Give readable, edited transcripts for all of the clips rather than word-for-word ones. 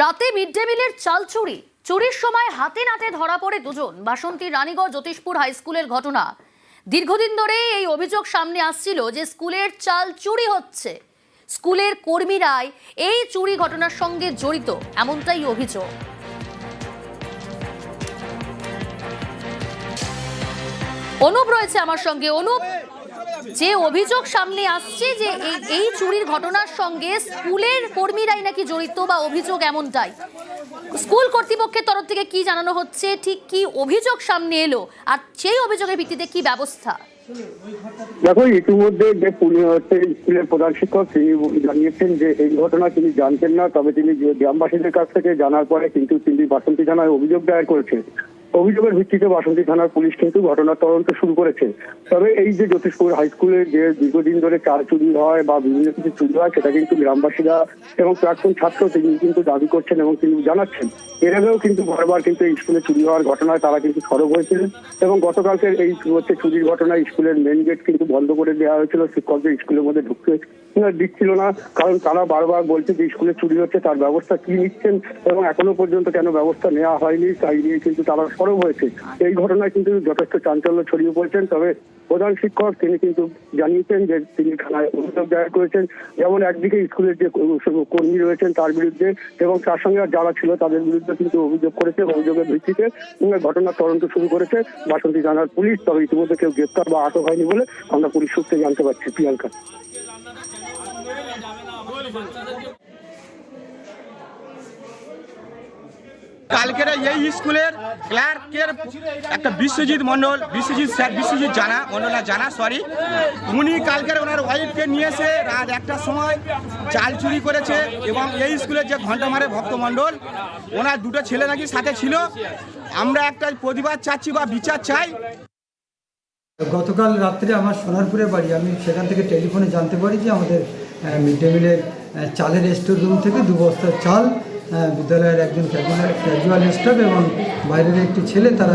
রাতে mid day মিলের চাল চুরির সময় হাতে নাতে ধরা পড়ে দুজন। বাসন্তী রানীগড় জ্যোতিষপুর হাই স্কুলের ঘটনা। দীর্ঘদিন ধরে এই অভিযোগ সামনে আসছিল যে স্কুলের চাল চুরি হচ্ছে। স্কুলের কর্মীরাই এই চুরি ঘটনার সঙ্গে জড়িত, এমনটাই অভিযোগ। অনুপ রয়েছে আমার সঙ্গে। অনুপ, যে অভিযোগ সামনে আসছে যে এই চুরির ঘটনার সঙ্গে স্কুলের কর্মীরাই নাকি জড়িত বা অভিযোগ এমনটাই, স্কুল কর্তৃপক্ষের তরফ থেকে কি জানানো হচ্ছে, ঠিক কি অভিযোগ সামনে এলো আর সেই অভিযোগের ভিত্তিতে কি ব্যবস্থা? দেখো, ইতিমধ্যে যে স্কুলের প্রধান শিক্ষক তিনি জানিয়েছেন যে এই ঘটনা তিনি জানতেন না, তবে তিনি গ্রামবাসীদের কাছ থেকে জানার পরে কিন্তু তিনি বাসন্তী থানায় অভিযোগ দায়ের করেছেন। অভিযোগের ভিত্তিতে বাসন্তী থানার পুলিশ কিন্তু ঘটনার তদন্ত শুরু করেছে। তবে এই যে জ্যোতিষপুর হাই স্কুলে যে দীর্ঘদিন ধরে চাল চুরি হয় বা বিভিন্ন কিছু চুরি হয়, সেটা কিন্তু গ্রামবাসীরা এবং প্রাক্তন ছাত্র তিনি কিন্তু দাবি করছেন এবং তিনি জানাচ্ছেন। এর আগেও কিন্তু বারবার কিন্তু এই স্কুলে চুরি হওয়ার ঘটনায় তারা কিন্তু সরব হয়েছিলেন এবং গতকালকের এই চুরির ঘটনায় স্কুলের মেন গেট কিন্তু বন্ধ করে দেওয়া হয়েছিল। শিক্ষকদের স্কুলের মধ্যে ঢুকতে দিচ্ছিল না, কারণ তারা বারবার বলছে যে স্কুলে চুরি হচ্ছে, তার ব্যবস্থা কি নিচ্ছেন এবং এখনো পর্যন্ত কেন ব্যবস্থা নেওয়া হয়নি, তাই নিয়ে কিন্তু তারা সরব হয়েছে। এই ঘটনায় কিন্তু যথেষ্ট চাঞ্চল্য ছড়িয়ে পড়েছেন। তবে প্রধান শিক্ষক তিনি কিন্তু জানিয়েছেন যে তিনি থানায় অভিযোগ দায়ের করেছেন। যেমন একদিকে স্কুলের যে কর্মী রয়েছেন তার বিরুদ্ধে এবং তার সঙ্গে যারা ছিল তাদের বিরুদ্ধে কিন্তু অভিযোগ করেছে। অভিযোগের ভিত্তিতে ঘটনার তদন্ত শুরু করেছে বাসন্তী থানার পুলিশ। তবে ইতিমধ্যে কেউ গ্রেপ্তার বা আটক হয়নি বলে আমরা পুলিশ সূত্রে জানতে পারছি। প্রিয়াঙ্কা, কালকের এই স্কুলের ক্লার্কের একটা বিশ্বজিৎ জানা উনি কালকের ওনার ওয়াইফকে নিয়ে এসে রাত 1টার সময় চাল চুরি করেছে এবং এই স্কুলের যে ঘণ্টামারে ভক্তমণ্ডল ওনার দুটো ছেলে নাকি সাথে ছিল। আমরা একটা প্রতিবাদ চাচ্ছি বা বিচার চাই। গতকাল রাত্রে আমার সোনারপুরে বাড়ি, আমি সেখান থেকে টেলিফোনে জানতে পারি যে আমাদের মিড ডে মিলের চালের স্টোর রুম থেকে 2 বস্তা চাল বিদ্যালয়ের একজন ক্যাজুয়াল স্টাফ এবং বাইরের একটি ছেলে তারা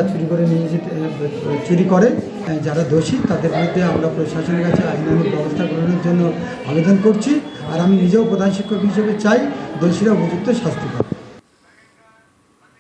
চুরি করে। যারা দোষী তাদের বিরুদ্ধে আমরা প্রশাসনের কাছে আইনানুগ ব্যবস্থা গ্রহণের জন্য আবেদন করছি। আর আমি নিজেও প্রধান শিক্ষক হিসেবে চাই দোষীরা উপযুক্ত শাস্তি পাবে।